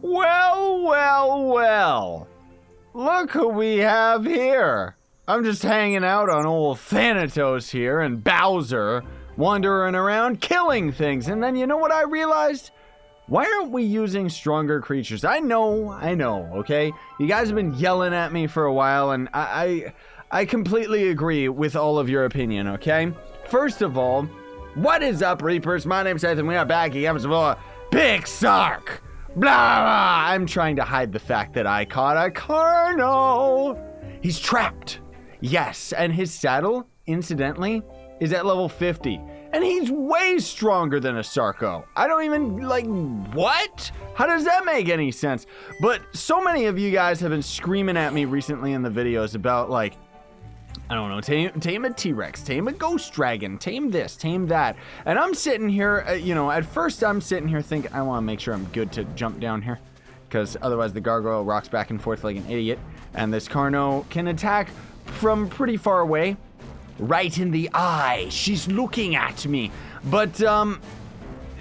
Well. Look who we have here. I'm just hanging out on old Thanatos here and Bowser, wandering around killing things. And then you know what I realized? Why aren't we using stronger creatures? I know, okay? You guys have been yelling at me for a while, and I completely agree with all of your opinion, okay? First of all, what is up, Reapers? My name's Scythe, and we are back again for PixARK. Blah, blah. I'm trying to hide the fact that I caught a Carno. He's trapped. Yes, and his saddle, incidentally, is at level 50. And he's way stronger than a Sarko. I don't even, what? How does that make any sense? But so many of you guys have been screaming at me recently in the videos about, like, I don't know, tame a T-Rex, tame a ghost dragon, tame this, tame that. And I'm sitting here, at first I'm sitting here thinking, I want to make sure I'm good to jump down here, because otherwise the gargoyle rocks back and forth like an idiot. And this Carno can attack from pretty far away, right in the eye. She's looking at me. But,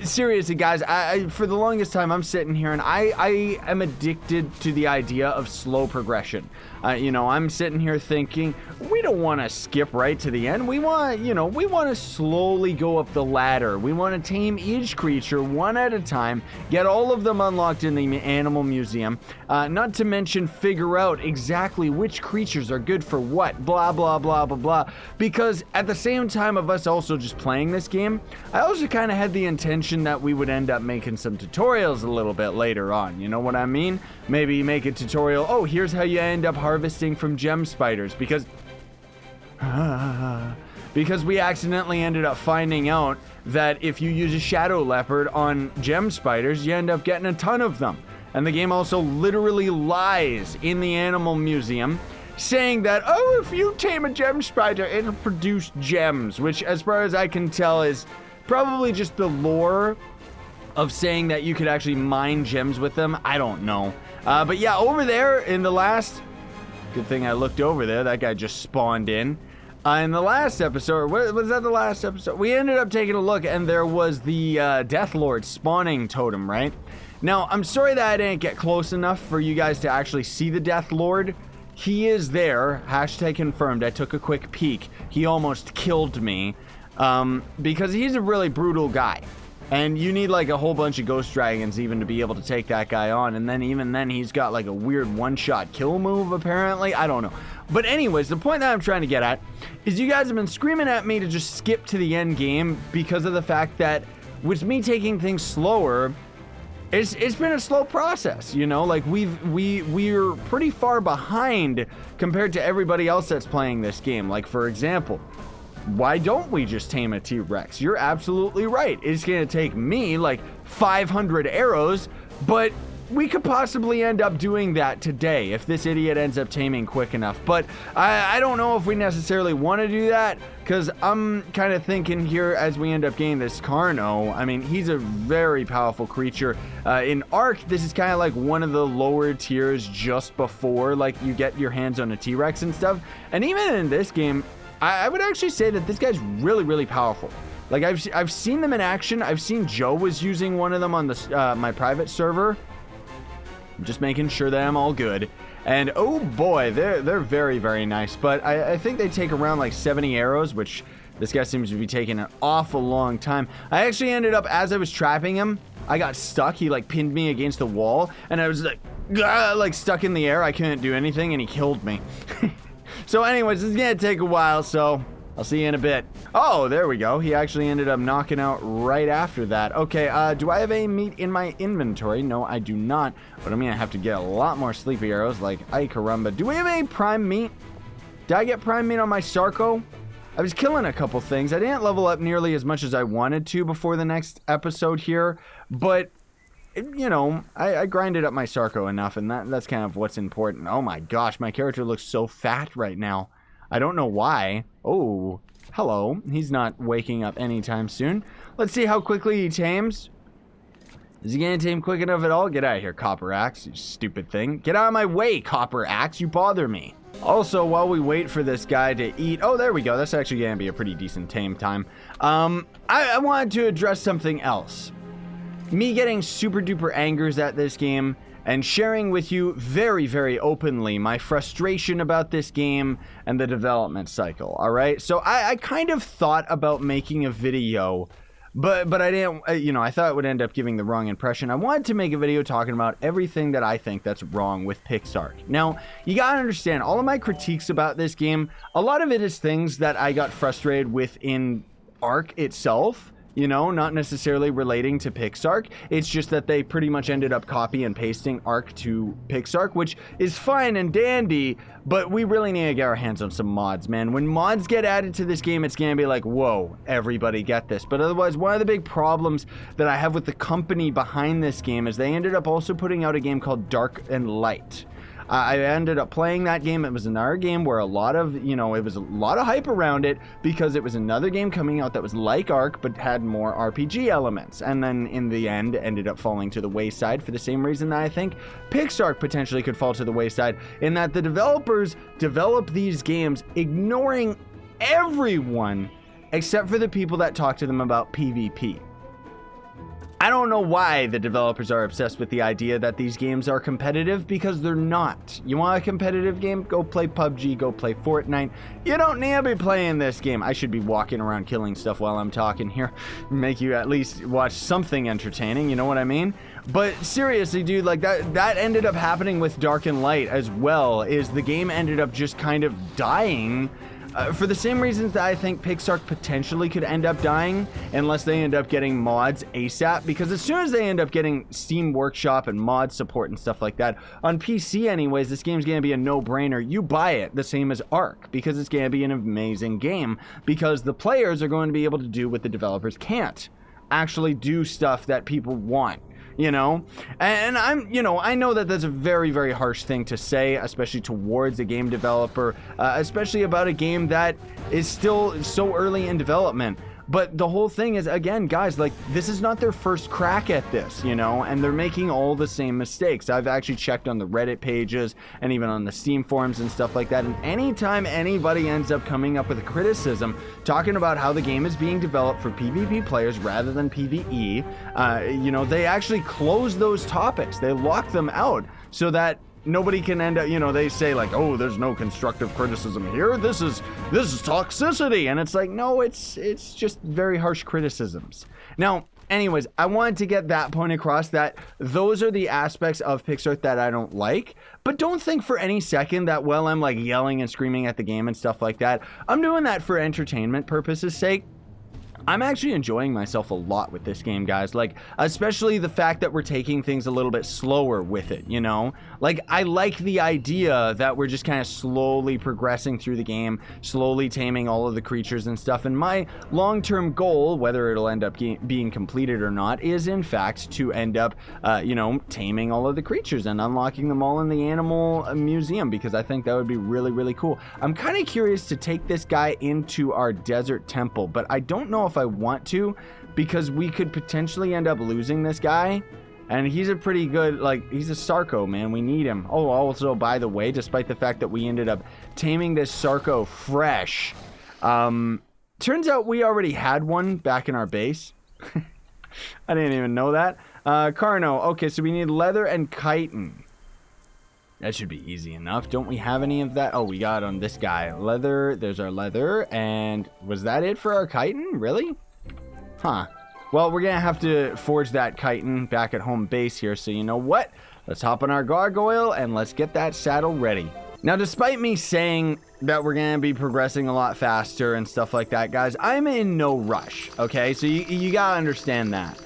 seriously, guys, I for the longest time, I'm sitting here and I am addicted to the idea of slow progression. I'm sitting here thinking, we don't want to skip right to the end. We want, we want to slowly go up the ladder. We want to tame each creature one at a time, get all of them unlocked in the animal museum, not to mention figure out exactly which creatures are good for what, blah, blah, blah, blah, blah. Because at the same time of us also just playing this game, I also kind of had the intention that we would end up making some tutorials a little bit later on. You know what I mean? Maybe make a tutorial. Oh, here's how you end up harvesting from gem spiders, because we accidentally ended up finding out that if you use a shadow leopard on gem spiders, you end up getting a ton of them. And the game also literally lies in the animal museum, saying that, oh, if you tame a gem spider, it'll produce gems, which, as far as I can tell, is probably just the lore of saying that you could actually mine gems with them. I don't know. But yeah, over there in the last... Good thing I looked over there. That guy just spawned in. In the last episode, was that the last episode? We ended up taking a look, and there was the Death Lord spawning totem, right? Now, I'm sorry that I didn't get close enough for you guys to actually see the Death Lord. He is there. Hashtag confirmed. I took a quick peek. He almost killed me. Because he's a really brutal guy. And you need like a whole bunch of ghost dragons even to be able to take that guy on. And then even then he's got like a weird one-shot kill move apparently. I don't know. But anyways, the point that I'm trying to get at is you guys have been screaming at me to just skip to the end game because of the fact that with me taking things slower, it's been a slow process, like we're pretty far behind compared to everybody else that's playing this game. Like, for example, why don't we just tame a T-Rex? You're absolutely right. It's going to take me like 500 arrows, but we could possibly end up doing that today if this idiot ends up taming quick enough. But I don't know if we necessarily want to do that, because I'm kind of thinking here as we end up getting this Carno. I mean, he's a very powerful creature. In Ark, this is kind of like one of the lower tiers just before like you get your hands on a T-Rex and stuff. And even in this game, I would actually say that this guy's really, really powerful. Like, I've seen them in action. I've seen Joe was using one of them on the my private server. I'm just making sure that I'm all good. And oh boy, they're very, very nice. But I think they take around like 70 arrows, which this guy seems to be taking an awful long time. I actually ended up, as I was trapping him, I got stuck. He like pinned me against the wall, and I was like stuck in the air. I couldn't do anything, and he killed me. So anyways, this is gonna take a while, so I'll see you in a bit. Oh, there we go. He actually ended up knocking out right after that. Okay, do I have any meat in my inventory? No, I do not. But I'm gonna have to get a lot more sleepy arrows, like, ay caramba. Do we have any prime meat? Did I get prime meat on my Sarko? I was killing a couple things. I didn't level up nearly as much as I wanted to before the next episode here, but... I grinded up my Sarko enough, and that's kind of what's important. Oh my gosh, my character looks so fat right now. I don't know why. Oh, hello. He's not waking up anytime soon. Let's see how quickly he tames. Is he gonna tame quick enough at all? Get out of here, Copper Axe, you stupid thing. Get out of my way, Copper Axe, you bother me. Also, while we wait for this guy to eat... Oh, there we go. That's actually gonna be a pretty decent tame time. I wanted to address something else. Me getting super duper angers at this game and sharing with you very, very openly my frustration about this game and the development cycle, all right? So I kind of thought about making a video, but I didn't, I thought it would end up giving the wrong impression. I wanted to make a video talking about everything that I think that's wrong with PixARK. Now, you gotta understand, all of my critiques about this game, a lot of it is things that I got frustrated with in ARK itself, not necessarily relating to PixARK. It's just that they pretty much ended up copy and pasting ARK to PixARK, which is fine and dandy, but we really need to get our hands on some mods, man. When mods get added to this game, it's gonna be like, whoa, everybody get this. But otherwise, one of the big problems that I have with the company behind this game is they ended up also putting out a game called Dark and Light. I ended up playing that game. It was another game where a lot of, it was a lot of hype around it because it was another game coming out that was like ARK but had more RPG elements. And then in the end, ended up falling to the wayside for the same reason that I think PixARK potentially could fall to the wayside, in that the developers develop these games ignoring everyone except for the people that talk to them about PvP. I don't know why the developers are obsessed with the idea that these games are competitive, because they're not. You want a competitive game? Go play PUBG, go play Fortnite. You don't need to be playing this game. I should be walking around killing stuff while I'm talking here. Make you at least watch something entertaining, you know what I mean? But seriously, dude, like that ended up happening with Dark and Light as well, is the game ended up just kind of dying for the same reasons that I think PixARK potentially could end up dying unless they end up getting mods ASAP, because as soon as they end up getting Steam Workshop and mod support and stuff like that, on PC anyways, this game's going to be a no-brainer. You buy it the same as ARK, because it's going to be an amazing game, because the players are going to be able to do what the developers can't. Actually do stuff that people want. And I know that that's a very, very harsh thing to say, especially towards a game developer, especially about a game that is still so early in development. But the whole thing is, again, guys, like, this is not their first crack at this, and they're making all the same mistakes. I've actually checked on the Reddit pages and even on the Steam forums and stuff like that. And anytime anybody ends up coming up with a criticism talking about how the game is being developed for PvP players rather than PvE, they actually close those topics. They lock them out so that nobody can end up, they say like, oh, there's no constructive criticism here. This is toxicity. And it's like, no, it's just very harsh criticisms. Now, anyways, I wanted to get that point across, that those are the aspects of PixARK that I don't like. But don't think for any second that while I'm like yelling and screaming at the game and stuff like that, I'm doing that for entertainment purposes' sake. I'm actually enjoying myself a lot with this game, guys. Like, especially the fact that we're taking things a little bit slower with it, Like, I like the idea that we're just kind of slowly progressing through the game, slowly taming all of the creatures and stuff. And my long-term goal, whether it'll end up being completed or not, is in fact to end up, taming all of the creatures and unlocking them all in the animal museum, because I think that would be really, really cool. I'm kind of curious to take this guy into our desert temple, but I don't know if I want to, because we could potentially end up losing this guy, and he's a pretty good, he's a Sarko, man. We need him. Oh, also, by the way, despite the fact that we ended up taming this Sarko fresh, turns out we already had one back in our base. I didn't even know that. Carno. Okay, so we need leather and chitin. That should be easy enough. Don't we have any of that? Oh, we got on this guy. Leather. There's our leather. And was that it for our chitin? Really? Huh. Well, we're going to have to forge that chitin back at home base here. So you know what? Let's hop on our gargoyle and let's get that saddle ready. Now, despite me saying that we're going to be progressing a lot faster and stuff like that, guys, I'm in no rush. Okay? So you got to understand that.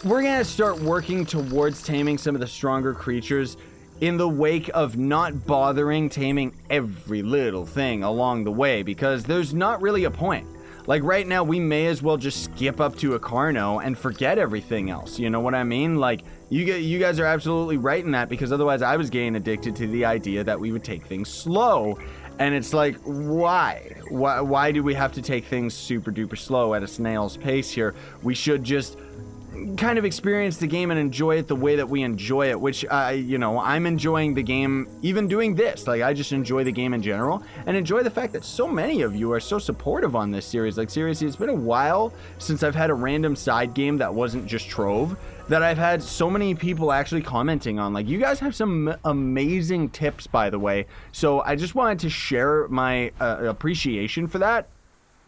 We're going to start working towards taming some of the stronger creatures in the wake of not bothering taming every little thing along the way, because there's not really a point. Like right now, we may as well just skip up to a Carno and forget everything else. You know what I mean? Like, you guys are absolutely right in that, because otherwise I was getting addicted to the idea that we would take things slow. And it's like, why? Why do we have to take things super duper slow at a snail's pace here? We should just kind of experience the game and enjoy it the way that we enjoy it, which I'm enjoying the game even doing this. Like, I just enjoy the game in general and enjoy the fact that so many of you are so supportive on this series. Like, seriously, it's been a while since I've had a random side game that wasn't just Trove. that I've had so many people actually commenting on. Like, you guys have some amazing tips, by the way. So I just wanted to share my appreciation for that.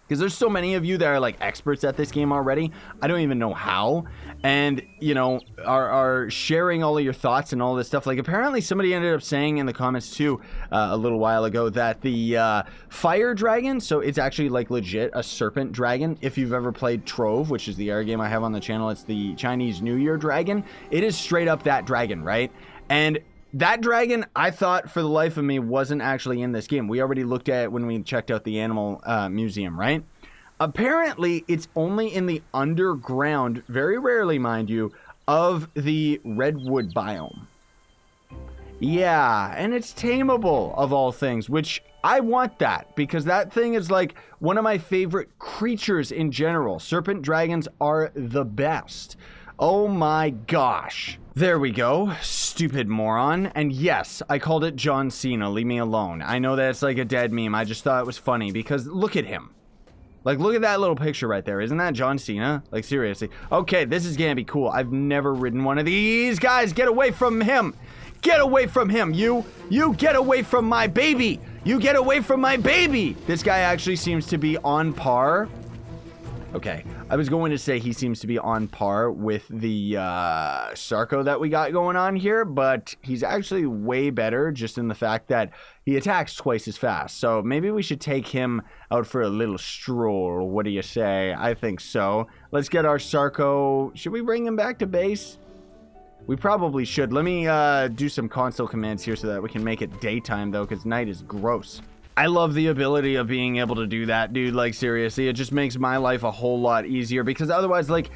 Because there's so many of you that are like experts at this game already. I don't even know how. And, you know, are sharing all of your thoughts and all this stuff. Like, apparently somebody ended up saying in the comments too a little while ago that the fire dragon, so it's actually like legit a serpent dragon. If you've ever played Trove, which is the other game I have on the channel, it's the Chinese New Year dragon. It is straight up that dragon, right? And that dragon, I thought for the life of me, wasn't actually in this game. We already looked at it when we checked out the animal museum, right? Apparently, it's only in the underground, very rarely, mind you, of the redwood biome. Yeah, and it's tameable, of all things, which I want that, because that thing is like one of my favorite creatures in general. Serpent dragons are the best. Oh my gosh. There we go, stupid moron. And yes, I called it John Cena, leave me alone. I know that it's like a dead meme, I just thought it was funny because look at him. Like, look at that little picture right there. Isn't that John Cena? Like, seriously. Okay, this is gonna be cool. I've never ridden one of these guys. Get away from him. Get away from him. You get away from my baby. You get away from my baby. This guy actually seems to be on par. Okay, I was going to say he seems to be on par with the Sarko that we got going on here, but he's actually way better just in the fact that he attacks twice as fast. So maybe we should take him out for a little stroll. What do you say? I think so. Let's get our Sarko. Should we bring him back to base? We probably should. Let me do some console commands here so that we can make it daytime, though, because night is gross. I love the ability of being able to do that, dude. Like, seriously, it just makes my life a whole lot easier, because otherwise, like,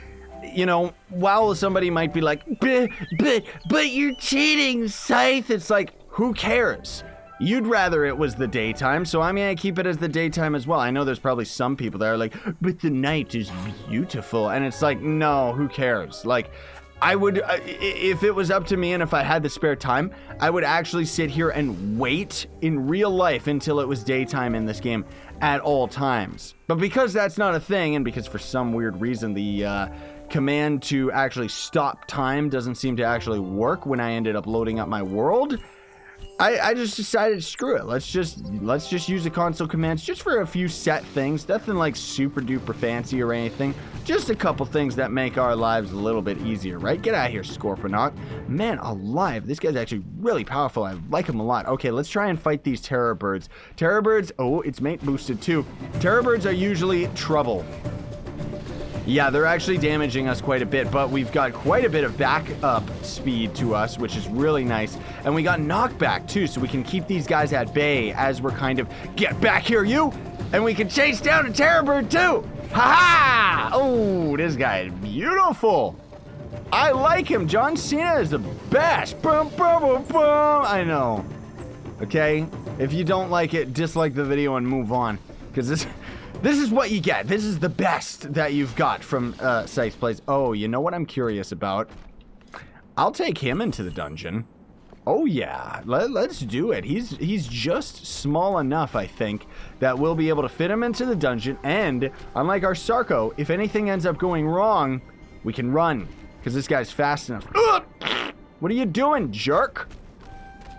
you know, while somebody might be like, but you're cheating, Scythe. It's like, who cares? You'd rather it was the daytime, so I'm gonna keep it as the daytime as well. I know there's probably some people that are like, but the night is beautiful. And it's like, no, who cares? Like, I would, if it was up to me and if I had the spare time, I would actually sit here and wait in real life until it was daytime in this game at all times. But because that's not a thing, and because for some weird reason the command to actually stop time doesn't seem to actually work when I ended up loading up my world, I just decided, screw it. Let's just use the console commands just for a few set things. Nothing like super duper fancy or anything. Just a couple things that make our lives a little bit easier, right? Get out of here, Scorponok. Man alive, this guy's actually really powerful. I like him a lot. Okay, let's try and fight these terror birds. Terror birds, oh, it's mate boosted too. Terror birds are usually trouble. Yeah, they're actually damaging us quite a bit, but we've got quite a bit of backup speed to us, which is really nice. And we got knockback too, so we can keep these guys at bay as we're kind of, get back here, you! And we can chase down a terror bird too! Ha-ha! Oh, this guy is beautiful. I like him. John Cena is the best. Boom, boom, boom, boom. I know. Okay? If you don't like it, dislike the video and move on. Because this is what you get. This is the best that you've got from Scythe Plays. Oh, you know what I'm curious about? I'll take him into the dungeon. Oh yeah, let's do it. He's just small enough, I think, that we'll be able to fit him into the dungeon. And unlike our Sarko, if anything ends up going wrong, we can run because this guy's fast enough. Ugh! What are you doing, jerk?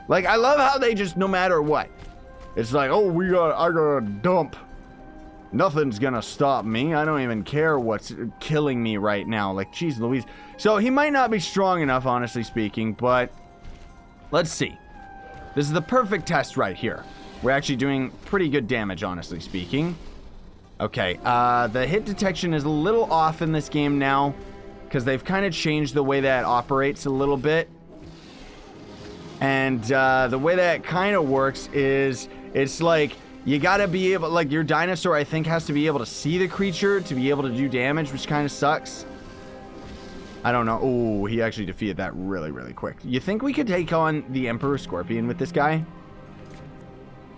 Like, I love how they just, no matter what, it's like, oh, I got a dump. Nothing's gonna stop me. I don't even care what's killing me right now. Like, geez Louise. So he might not be strong enough, honestly speaking, but let's see. This is the perfect test right here. We're actually doing pretty good damage, honestly speaking. Okay, the hit detection is a little off in this game now because they've kind of changed the way that it operates a little bit. And the way that it kind of works is it's like you gotta be able, like, your dinosaur, I think, has to be able to see the creature to be able to do damage, which kind of sucks. I don't know. Oh, he actually defeated that really, really quick. You think we could take on the Emperor Scorpion with this guy?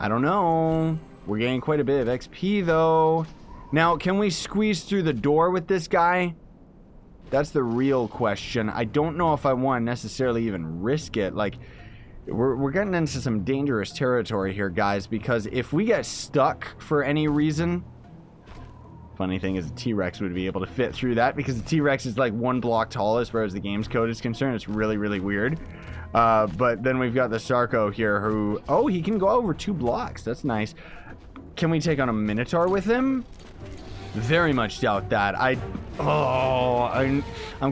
I don't know. We're getting quite a bit of XP, though. Now, can we squeeze through the door with this guy? That's the real question. I don't know if I want to necessarily even risk it. Like, we're getting into some dangerous territory here, guys, because if we get stuck for any reason, funny thing is a T-Rex would be able to fit through that because the T-Rex is like 1 block tall as far as the game's code is concerned. It's really, really weird. But then we've got the Sarko here who... Oh, he can go over 2 blocks. That's nice. Can we take on a Minotaur with him? Very much doubt that. I'm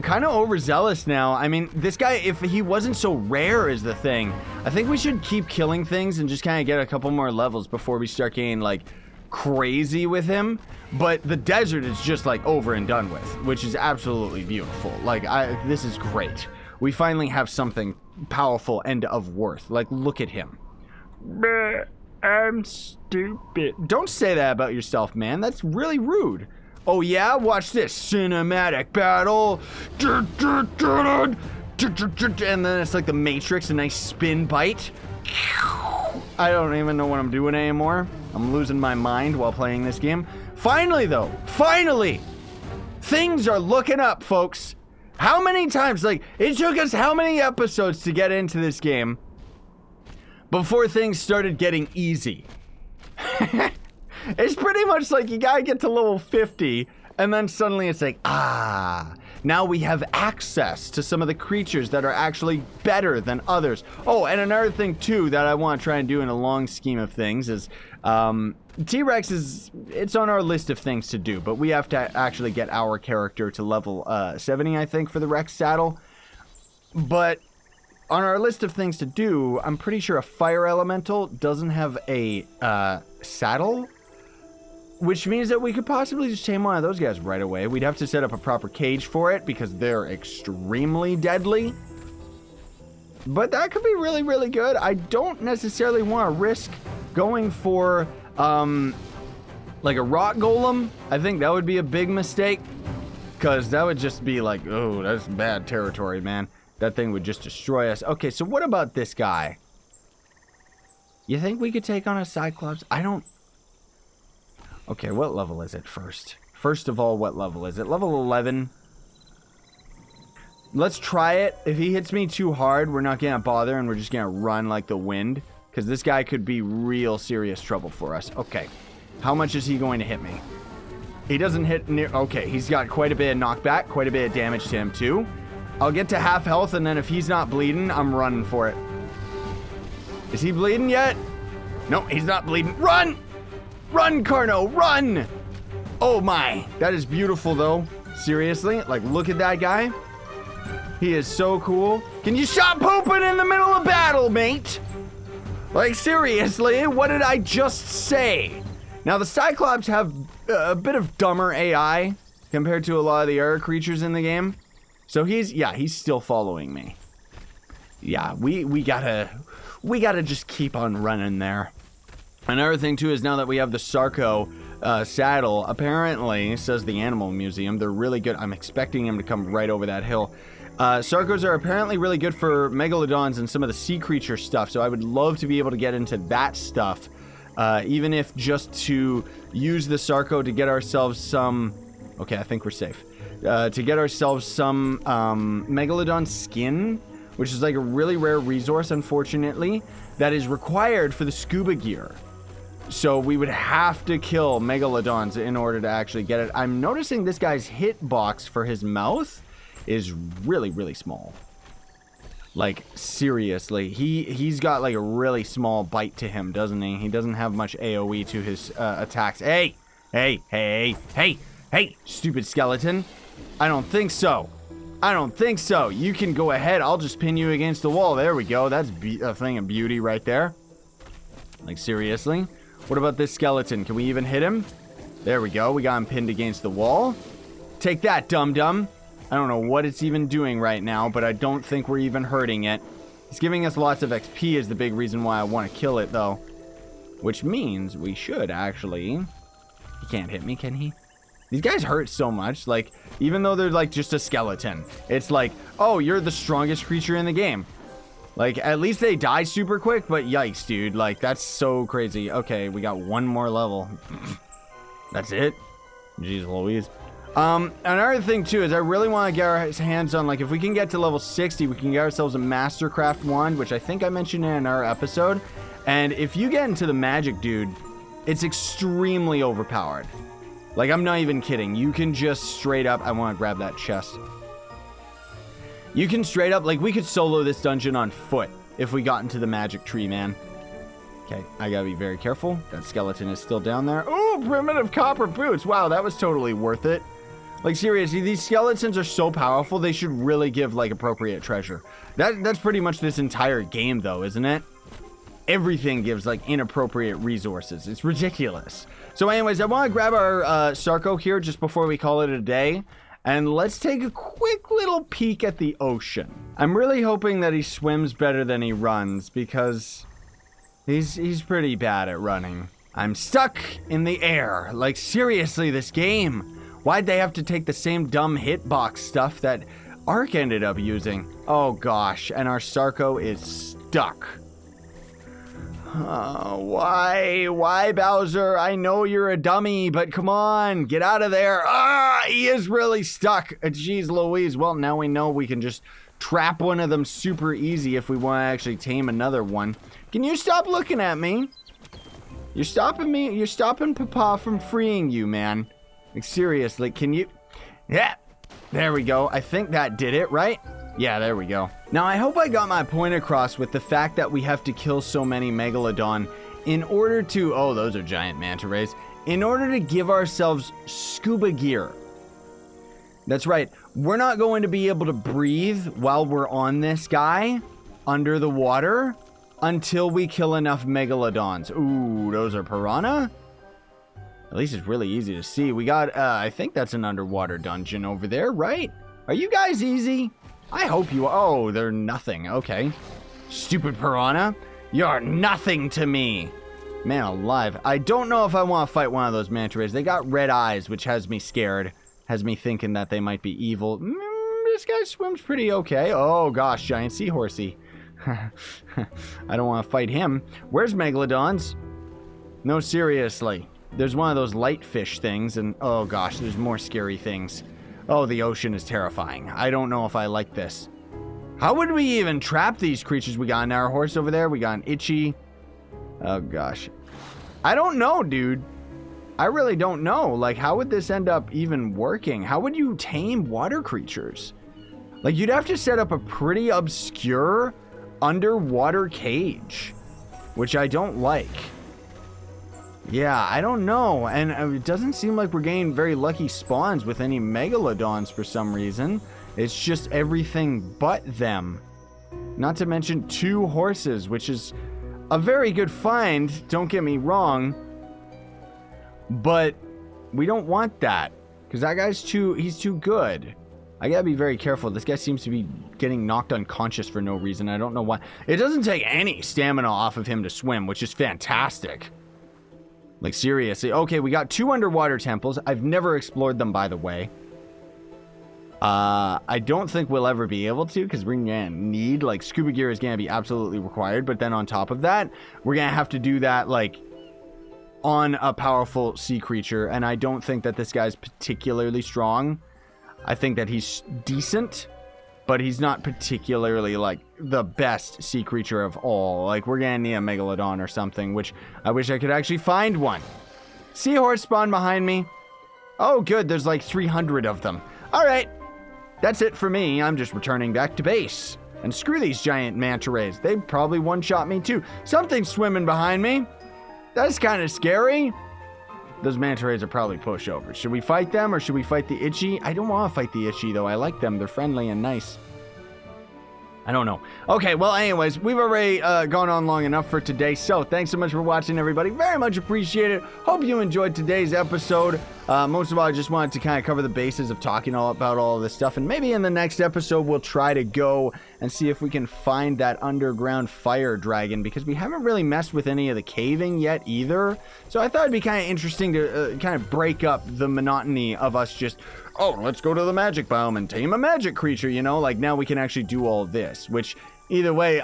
kind of overzealous now. I mean, this guy, if he wasn't so rare is the thing. I think we should keep killing things and just kind of get a couple more levels before we start getting, like, crazy with him. But the desert is just, like, over and done with, which is absolutely beautiful. Like, this is great. We finally have something powerful and of worth. Like, look at him. I'm stupid. Don't say that about yourself, man. That's really rude. Oh, yeah? Watch this. Cinematic battle. And then it's like the Matrix, a nice spin bite. I don't even know what I'm doing anymore. I'm losing my mind while playing this game. Finally, though. Finally! Things are looking up, folks. How many times? Like, it took us how many episodes to get into this game before things started getting easy? It's pretty much like you gotta get to level 50, and then suddenly it's like, now we have access to some of the creatures that are actually better than others. Oh, and another thing, too, that I want to try and do in a long scheme of things is, T-Rex it's on our list of things to do, but we have to actually get our character to level 70, I think, for the Rex saddle. But on our list of things to do, I'm pretty sure a fire elemental doesn't have a saddle, which means that we could possibly just tame one of those guys right away. We'd have to set up a proper cage for it because they're extremely deadly. But that could be really, really good. I don't necessarily want to risk going for like a rock golem. I think that would be a big mistake because that would just be like, oh, that's bad territory, man. That thing would just destroy us. Okay, so what about this guy? You think we could take on a Cyclops? I don't... Okay, what level is it first? First of all, what level is it? Level 11. Let's try it. If he hits me too hard, we're not gonna bother and we're just gonna run like the wind. Because this guy could be real serious trouble for us. Okay, how much is he going to hit me? He doesn't hit near... Okay, he's got quite a bit of knockback, quite a bit of damage to him too. I'll get to half health, and then if he's not bleeding, I'm running for it. Is he bleeding yet? No, he's not bleeding. Run! Run, Carno, run! Oh my, that is beautiful though. Seriously, like look at that guy. He is so cool. Can you stop pooping in the middle of battle, mate? Like seriously, what did I just say? Now the Cyclops have a bit of dumber AI compared to a lot of the other creatures in the game. So he's still following me. Yeah, we gotta just keep on running there. Another thing too is now that we have the Sarko saddle, apparently, says the Animal Museum, they're really good. I'm expecting him to come right over that hill. Sarkos are apparently really good for megalodons and some of the sea creature stuff, so I would love to be able to get into that stuff, even if just to use the Sarko to get ourselves some... Okay, I think we're safe. To get ourselves some megalodon skin, which is like a really rare resource, unfortunately, that is required for the scuba gear. So we would have to kill megalodons in order to actually get it. I'm noticing this guy's hitbox for his mouth is really, really small. Like, seriously, he's got like a really small bite to him, doesn't he? He doesn't have much AoE to his attacks. Hey, stupid skeleton. I don't think so. I don't think so. You can go ahead. I'll just pin you against the wall. There we go. That's a thing of beauty right there. Like, seriously? What about this skeleton? Can we even hit him? There we go. We got him pinned against the wall. Take that, dum-dum. I don't know what it's even doing right now, but I don't think we're even hurting it. It's giving us lots of XP is the big reason why I want to kill it, though. Which means we should actually... He can't hit me, can he? These guys hurt so much, like, even though they're, like, just a skeleton. It's like, oh, you're the strongest creature in the game. Like, at least they die super quick, but yikes, dude. Like, that's so crazy. Okay, we got one more level. That's it? Jeez Louise. Another thing, too, is I really want to get our hands on, like, if we can get to level 60, we can get ourselves a Mastercraft wand, which I think I mentioned in our episode. And if you get into the magic, dude, it's extremely overpowered. Like, I'm not even kidding. You can just straight up... I want to grab that chest. You can straight up... Like, we could solo this dungeon on foot if we got into the magic tree, man. Okay, I gotta be very careful. That skeleton is still down there. Oh, primitive copper boots. Wow, that was totally worth it. Like, seriously, these skeletons are so powerful, they should really give, like, appropriate treasure. That's pretty much this entire game, though, isn't it? Everything gives, like, inappropriate resources. It's ridiculous. So, anyways, I want to grab our Sarko here just before we call it a day. And let's take a quick little peek at the ocean. I'm really hoping that he swims better than he runs, because he's pretty bad at running. I'm stuck in the air. Like, seriously, this game... Why'd they have to take the same dumb hitbox stuff that Ark ended up using? Oh gosh, and our Sarko is stuck. Why? Why, Bowser? I know you're a dummy, but come on, get out of there. He is really stuck. Jeez Louise. Well, now we know we can just trap one of them super easy if we want to actually tame another one. Can you stop looking at me? You're stopping me. You're stopping Papa from freeing you, man. Like, seriously, can you... Yeah, there we go. I think that did it, right? Yeah, there we go. Now, I hope I got my point across with the fact that we have to kill so many Megalodon in order to... Oh, those are giant manta rays. In order to give ourselves scuba gear. That's right. We're not going to be able to breathe while we're on this guy under the water until we kill enough Megalodons. Ooh, those are piranha? At least it's really easy to see. We got, I think that's an underwater dungeon over there, right? Are you guys easy? I hope you are. Oh, they're nothing. Okay. Stupid piranha. You're nothing to me. Man alive. I don't know if I want to fight one of those manta rays. They got red eyes, which has me scared. Has me thinking that they might be evil. This guy swims pretty okay. Oh, gosh. Giant seahorsey. I don't want to fight him. Where's Megalodons? No, seriously. There's one of those light fish things, and oh gosh, there's more scary things. Oh, the ocean is terrifying. I don't know if I like this. How would we even trap these creatures? We got an arrow horse over there. We got an itchy. Oh gosh. I don't know, dude. I really don't know. Like, how would this end up even working? How would you tame water creatures? Like, you'd have to set up a pretty obscure underwater cage, which I don't like. Yeah, I don't know, and it doesn't seem like we're getting very lucky spawns with any Megalodons for some reason. It's just everything but them. Not to mention 2 horses, which is a very good find, don't get me wrong. But we don't want that, because that guy's he's too good. I gotta be very careful. This guy seems to be getting knocked unconscious for no reason. I don't know why. It doesn't take any stamina off of him to swim, which is fantastic. Like, seriously. Okay, we got 2 underwater temples. I've never explored them, by the way. I don't think we'll ever be able to, because we're gonna need, like, scuba gear is gonna be absolutely required. But then on top of that, we're gonna have to do that, like, on a powerful sea creature. And I don't think that this guy's particularly strong. I think that he's decent, but he's not particularly, like, the best sea creature of all. Like, we're gonna need a Megalodon or something, which I wish I could actually find one. Seahorse spawned behind me. Oh, good. There's like 300 of them. All right. That's it for me. I'm just returning back to base. And screw these giant manta rays. They probably one-shot me, too. Something's swimming behind me. That's kind of scary. Those manta rays are probably pushovers. Should we fight them or should we fight the itchy? I don't want to fight the itchy, though. I like them. They're friendly and nice. I don't know. Okay, well, anyways, we've already gone on long enough for today. So thanks so much for watching, everybody. Very much appreciate it. Hope you enjoyed today's episode. Most of all, I just wanted to kind of cover the bases of talking about all of this stuff. And maybe in the next episode, we'll try to go and see if we can find that underground fire dragon, because we haven't really messed with any of the caving yet either. So I thought it'd be kind of interesting to kind of break up the monotony of us just, oh, let's go to the magic biome and tame a magic creature, you know? Like, now we can actually do all this, which, either way,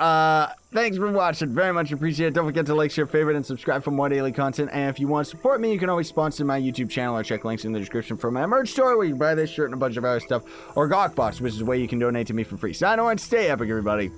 thanks for watching. Very much appreciate it. Don't forget to like, share, favorite, and subscribe for more daily content. And if you want to support me, you can always sponsor my YouTube channel or check links in the description for my merch store, where you can buy this shirt and a bunch of other stuff, or Gawkbox, which is a way you can donate to me for free. Sign on, stay epic, everybody.